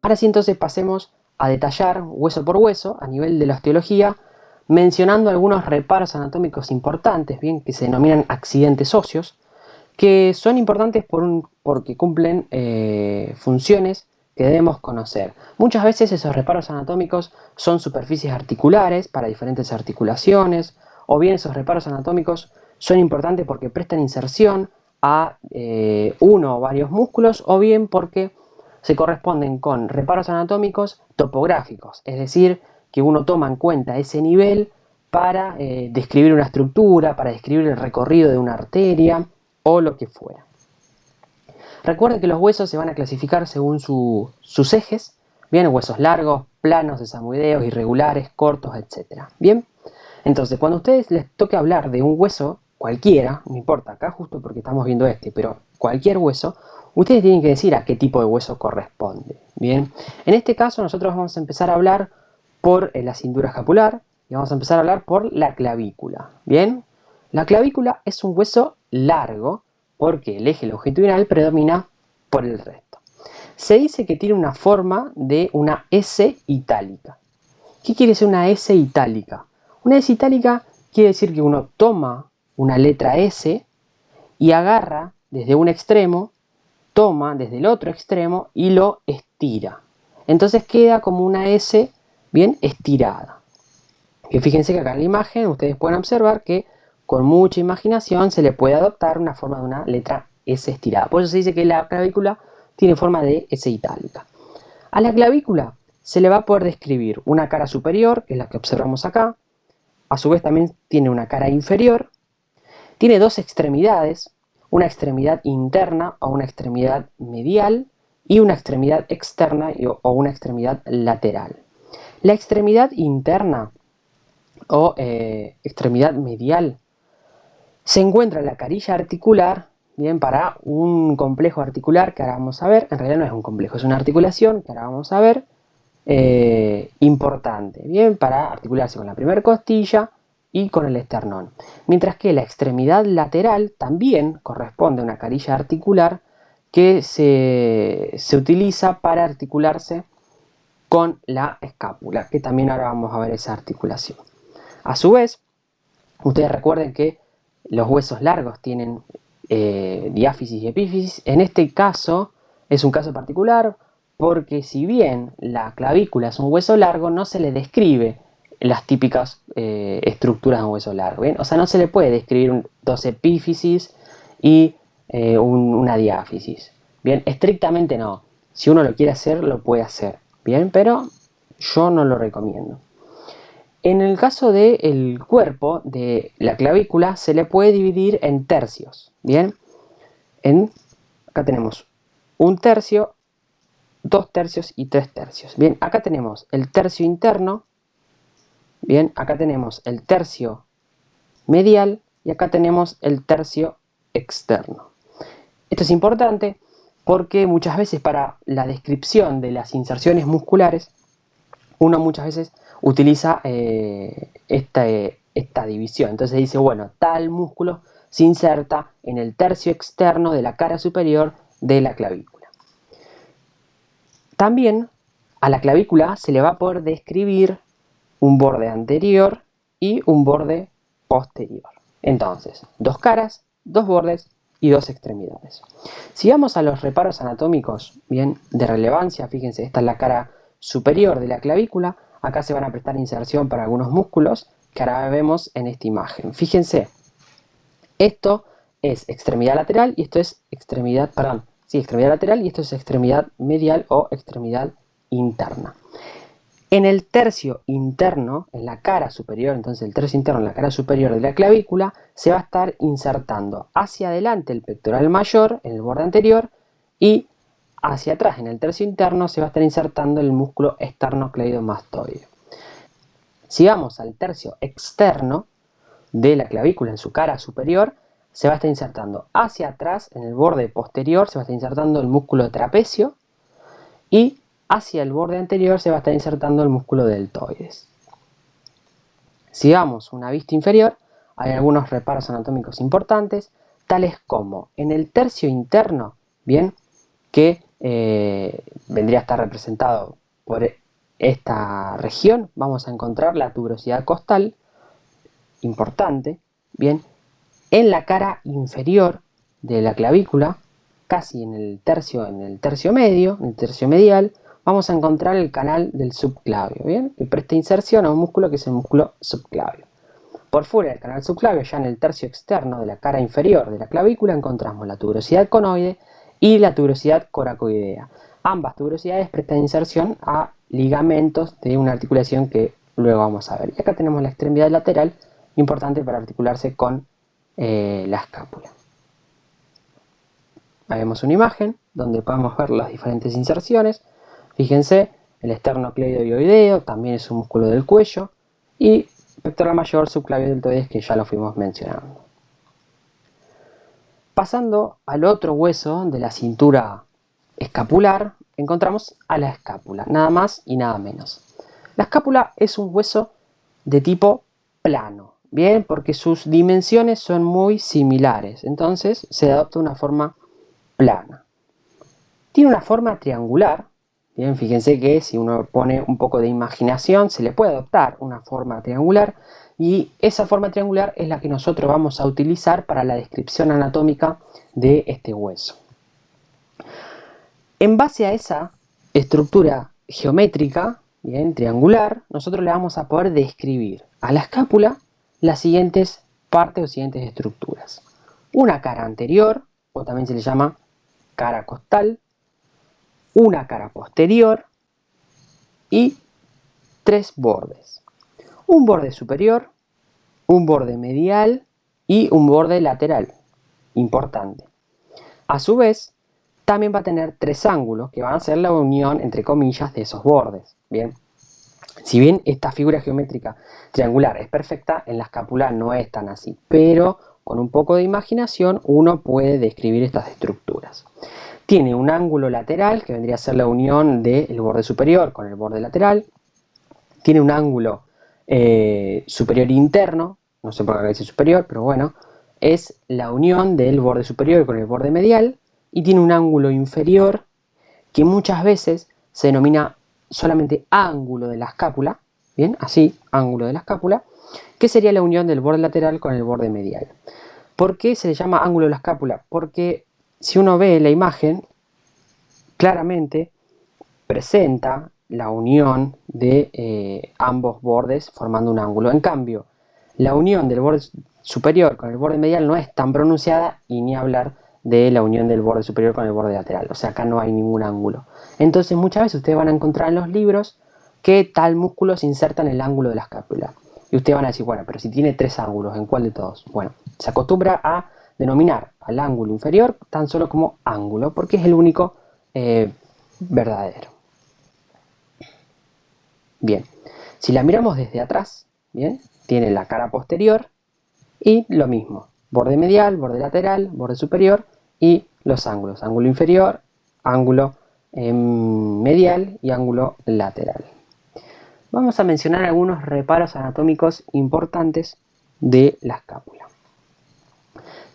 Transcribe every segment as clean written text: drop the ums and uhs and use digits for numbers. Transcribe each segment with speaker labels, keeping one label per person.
Speaker 1: Ahora sí, entonces pasemos a detallar hueso por hueso a nivel de la osteología, mencionando algunos reparos anatómicos importantes, bien, que se denominan accidentes óseos, que son importantes porque cumplen funciones que debemos conocer. Muchas veces esos reparos anatómicos son superficies articulares para diferentes articulaciones, o bien esos reparos anatómicos son importantes porque prestan inserción a uno o varios músculos, o bien porque se corresponden con reparos anatómicos topográficos, es decir, que uno toma en cuenta ese nivel para describir una estructura, para describir el recorrido de una arteria o lo que fuera. Recuerden que los huesos se van a clasificar según sus ejes, bien, huesos largos, planos, sesamoideos, irregulares, cortos, etc. Bien, entonces cuando a ustedes les toque hablar de un hueso cualquiera, no importa, acá justo porque estamos viendo este, pero cualquier hueso, ustedes tienen que decir a qué tipo de hueso corresponde. Bien, en este caso nosotros vamos a empezar a hablar por la cintura escapular y vamos a empezar a hablar por la clavícula. Bien, la clavícula es un hueso largo porque el eje longitudinal predomina por el resto. Se dice que tiene una forma de una S itálica. ¿Qué quiere decir una S itálica? Una S itálica quiere decir que uno toma una letra S y agarra desde un extremo, toma desde el otro extremo y lo estira. Entonces queda como una S bien estirada. Que fíjense que acá en la imagen ustedes pueden observar que con mucha imaginación se le puede adoptar una forma de una letra S estirada. Por eso se dice que la clavícula tiene forma de S itálica. A la clavícula se le va a poder describir una cara superior, que es la que observamos acá. A su vez también tiene una cara inferior. Tiene dos extremidades, una extremidad interna o una extremidad medial y una extremidad externa o una extremidad lateral. La extremidad interna o extremidad medial se encuentra en la carilla articular, bien, para un complejo articular que ahora vamos a ver. En realidad no es un complejo, es una articulación que ahora vamos a ver, importante, bien, para articularse con la primera costilla y con el esternón. Mientras que la extremidad lateral también corresponde a una carilla articular que se utiliza para articularse con la escápula, que también ahora vamos a ver esa articulación. A su vez, ustedes recuerden que los huesos largos tienen diáfisis y epífisis. En este caso es un caso particular porque si bien la clavícula es un hueso largo, no se le describe las típicas estructuras de un hueso largo. ¿bien? O sea, no se le puede describir dos epífisis y una diáfisis. Bien, estrictamente no. Si uno lo quiere hacer, lo puede hacer. Bien, pero yo no lo recomiendo. En el caso del cuerpo, de la clavícula, se le puede dividir en tercios. Bien, acá tenemos un tercio, 2 tercios y 3 tercios. Bien, acá tenemos el tercio interno. Bien, acá tenemos el tercio medial y acá tenemos el tercio externo. Esto es importante porque muchas veces para la descripción de las inserciones musculares, uno muchas veces utiliza esta división. Entonces dice, bueno, tal músculo se inserta en el tercio externo de la cara superior de la clavícula. También a la clavícula se le va a poder describir un borde anterior y un borde posterior. Entonces, dos caras, dos bordes y dos extremidades. Si vamos a los reparos anatómicos, bien, de relevancia, fíjense, esta es la cara superior de la clavícula. Acá se van a prestar inserción para algunos músculos que ahora vemos en esta imagen. Fíjense, esto es extremidad lateral y esto es extremidad lateral y esto es extremidad medial o extremidad interna. En el tercio interno, en la cara superior, entonces el tercio interno en la cara superior de la clavícula, se va a estar insertando hacia adelante el pectoral mayor en el borde anterior y hacia atrás en el tercio interno se va a estar insertando el músculo esternocleidomastoideo. Si vamos al tercio externo de la clavícula en su cara superior, se va a estar insertando hacia atrás en el borde posterior, se va a estar insertando el músculo trapecio y hacia el borde anterior se va a estar insertando el músculo deltoides. Si vamos a una vista inferior, hay algunos reparos anatómicos importantes, tales como en el tercio interno, bien, que vendría a estar representado por esta región. Vamos a encontrar la tuberosidad costal, importante, bien, en la cara inferior de la clavícula, casi en el tercio medio, en el tercio medial, vamos a encontrar el canal del subclavio, bien, que presta inserción a un músculo que es el músculo subclavio. Por fuera del canal subclavio, ya en el tercio externo de la cara inferior de la clavícula, encontramos la tuberosidad conoide y la tuberosidad coracoidea. Ambas tuberosidades prestan inserción a ligamentos de una articulación que luego vamos a ver. Y acá tenemos la extremidad lateral, importante para articularse con la escápula. Ahí vemos una imagen donde podemos ver las diferentes inserciones. Fíjense, el esternocleidoideo también es un músculo del cuello, y pectoral mayor, subclavio deltoides, que ya lo fuimos mencionando. Pasando al otro hueso de la cintura escapular, encontramos a la escápula, nada más y nada menos. La escápula es un hueso de tipo plano, bien, porque sus dimensiones son muy similares, entonces se adopta una forma plana. Tiene una forma triangular. Bien, fíjense que si uno pone un poco de imaginación, se le puede adoptar una forma triangular, y esa forma triangular es la que nosotros vamos a utilizar para la descripción anatómica de este hueso. En base a esa estructura geométrica, bien, triangular, nosotros le vamos a poder describir a la escápula las siguientes partes o siguientes estructuras. Una cara anterior, o también se le llama cara costal, una cara posterior y tres bordes. Un borde superior, un borde medial y un borde lateral. Importante. A su vez, también va a tener tres ángulos que van a ser la unión, entre comillas, de esos bordes. Bien. Si bien esta figura geométrica triangular es perfecta, en la escápula no es tan así, pero con un poco de imaginación uno puede describir estas estructuras. Tiene un ángulo lateral, que vendría a ser la unión del borde superior con el borde lateral. Tiene un ángulo superior interno, no sé por qué dice superior, pero bueno, es la unión del borde superior con el borde medial. Y tiene un ángulo inferior, que muchas veces se denomina solamente ángulo de la escápula, bien, así, ángulo de la escápula, que sería la unión del borde lateral con el borde medial. ¿Por qué se le llama ángulo de la escápula? Porque si uno ve la imagen, claramente presenta la unión de ambos bordes formando un ángulo. En cambio, la unión del borde superior con el borde medial no es tan pronunciada, y ni hablar de la unión del borde superior con el borde lateral. O sea, acá no hay ningún ángulo. Entonces, muchas veces ustedes van a encontrar en los libros que tal músculo se inserta en el ángulo de la escápula. Y ustedes van a decir, bueno, pero si tiene tres ángulos, ¿en cuál de todos? Bueno, se acostumbra a denominar al ángulo inferior tan solo como ángulo, porque es el único verdadero. Bien, si la miramos desde atrás, bien, tiene la cara posterior y lo mismo, borde medial, borde lateral, borde superior y los ángulos, ángulo inferior, ángulo medial y ángulo lateral. Vamos a mencionar algunos reparos anatómicos importantes de la escápula.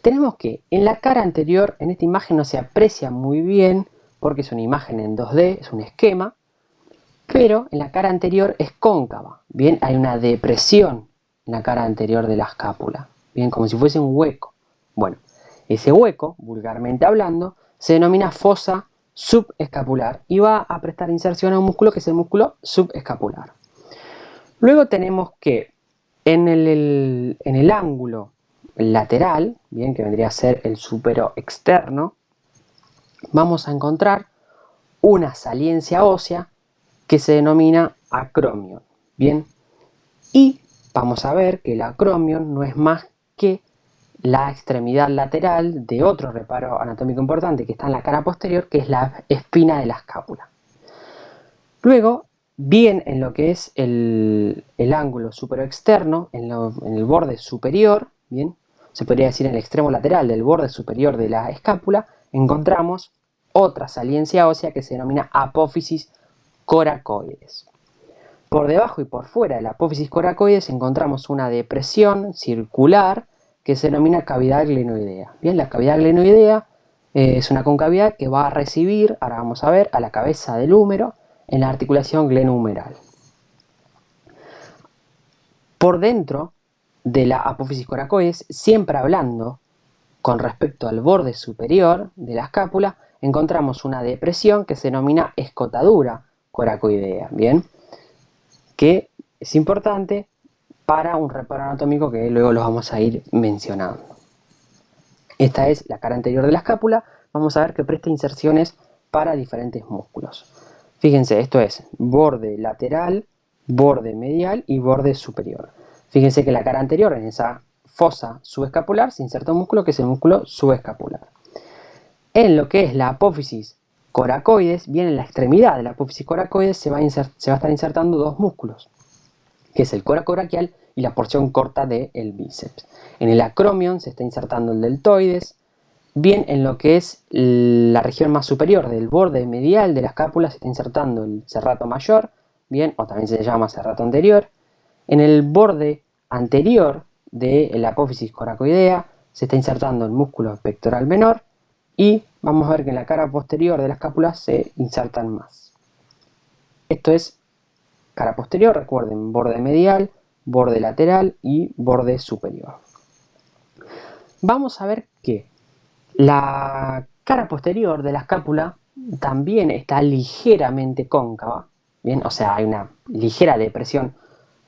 Speaker 1: Tenemos que en la cara anterior, en esta imagen no se aprecia muy bien porque es una imagen en 2D, es un esquema, pero en la cara anterior es cóncava, bien, hay una depresión en la cara anterior de la escápula, bien, como si fuese un hueco. Bueno, ese hueco, vulgarmente hablando, se denomina fosa subescapular y va a prestar inserción a un músculo que es el músculo subescapular. Luego tenemos que en el ángulo lateral, bien, que vendría a ser el supero externo, vamos a encontrar una saliencia ósea que se denomina acromion, bien, y vamos a ver que el acromion no es más que la extremidad lateral de otro reparo anatómico importante que está en la cara posterior, que es la espina de la escápula. Luego, bien en lo que es el ángulo superoexterno, en el borde superior, bien, se podría decir en el extremo lateral del borde superior de la escápula, encontramos otra saliencia ósea que se denomina apófisis coracoides. Por debajo y por fuera de la apófisis coracoides encontramos una depresión circular que se denomina cavidad glenoidea. Bien, la cavidad glenoidea Es una concavidad que va a recibir, ahora vamos a ver, a la cabeza del húmero en la articulación glenohumeral. Por dentro de la apófisis coracoides, siempre hablando con respecto al borde superior de la escápula, encontramos una depresión que se denomina escotadura coracoidea, ¿bien? Que es importante para un reparo anatómico que luego los vamos a ir mencionando. Esta es la cara anterior de la escápula. Vamos a ver que presta inserciones para diferentes músculos. Fíjense, esto es borde lateral, borde medial y borde superior. Fíjense que la cara anterior, en esa fosa subescapular, se inserta un músculo que es el músculo subescapular. En lo que es la apófisis coracoides, bien en la extremidad de la apófisis coracoides se va a estar insertando dos músculos, que es el coracobraquial y la porción corta del bíceps. En el acromion se está insertando el deltoides. Bien, en lo que es la región más superior del borde medial de la escápula se está insertando el serrato mayor, bien, o también se llama serrato anterior. En el borde anterior de la apófisis coracoidea se está insertando el músculo pectoral menor y vamos a ver que en la cara posterior de la escápula se insertan más. Esto es cara posterior, recuerden, borde medial, borde lateral y borde superior. Vamos a ver que la cara posterior de la escápula también está ligeramente cóncava, ¿bien? O sea, hay una ligera depresión,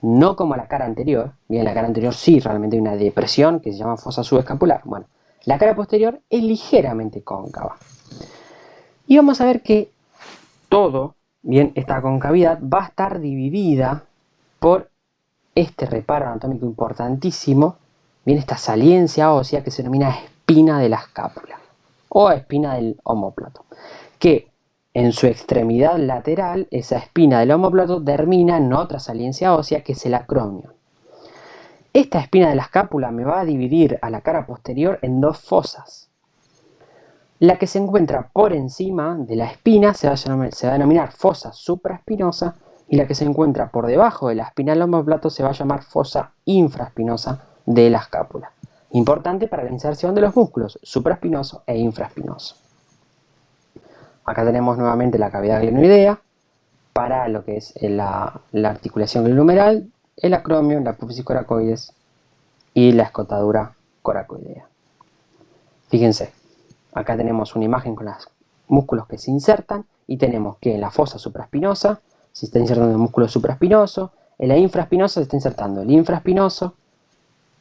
Speaker 1: no como la cara anterior, bien, la cara anterior sí realmente hay una depresión que se llama fosa subescapular. Bueno, la cara posterior es ligeramente cóncava. Y vamos a ver que todo, bien, esta concavidad va a estar dividida por este reparo anatómico importantísimo, bien, esta saliencia ósea que se denomina espina de la escápula o espina del omóplato, que en su extremidad lateral, esa espina del omóplato termina en otra saliencia ósea que es el acromion. Esta espina de la escápula me va a dividir a la cara posterior en dos fosas. La que se encuentra por encima de la espina se va a denominar fosa supraespinosa y la que se encuentra por debajo de la espina del omóplato se va a llamar fosa infraespinosa de la escápula. Importante para la inserción de los músculos supraespinoso e infraespinoso. Acá tenemos nuevamente la cavidad glenoidea para lo que es la articulación glenohumeral, el acromio, la apófisis coracoides y la escotadura coracoidea. Fíjense, acá tenemos una imagen con los músculos que se insertan y tenemos que en la fosa supraespinosa se está insertando el músculo supraespinoso, en la infraespinosa se está insertando el infraespinoso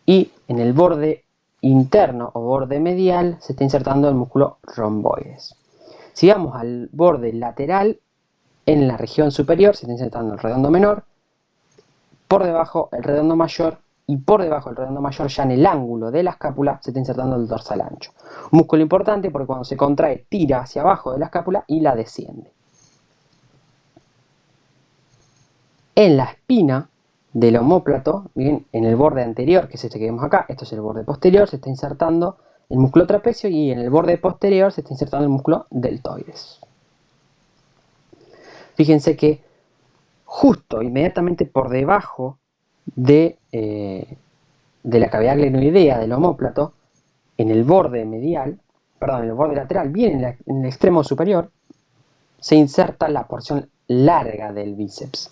Speaker 1: y en el borde interno o borde medial se está insertando el músculo romboides. Si vamos al borde lateral, en la región superior se está insertando el redondo menor, por debajo el redondo mayor y por debajo del redondo mayor, ya en el ángulo de la escápula, se está insertando el dorsal ancho. Un músculo importante porque cuando se contrae tira hacia abajo de la escápula y la desciende. En la espina del omóplato, bien, en el borde anterior, que es este que vemos acá, esto es el borde posterior, se está insertando el músculo trapecio y en el borde posterior se está insertando el músculo deltoides. Fíjense que justo inmediatamente por debajo de la cavidad glenoidea del omóplato, en el borde medial, perdón, en el borde lateral, bien en el extremo superior, se inserta la porción larga del bíceps.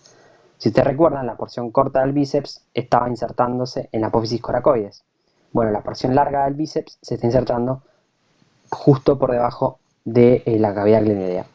Speaker 1: Si ustedes recuerdan, la porción corta del bíceps estaba insertándose en la apófisis coracoides. Bueno, la porción larga del bíceps se está insertando justo por debajo de la cavidad glenoidea.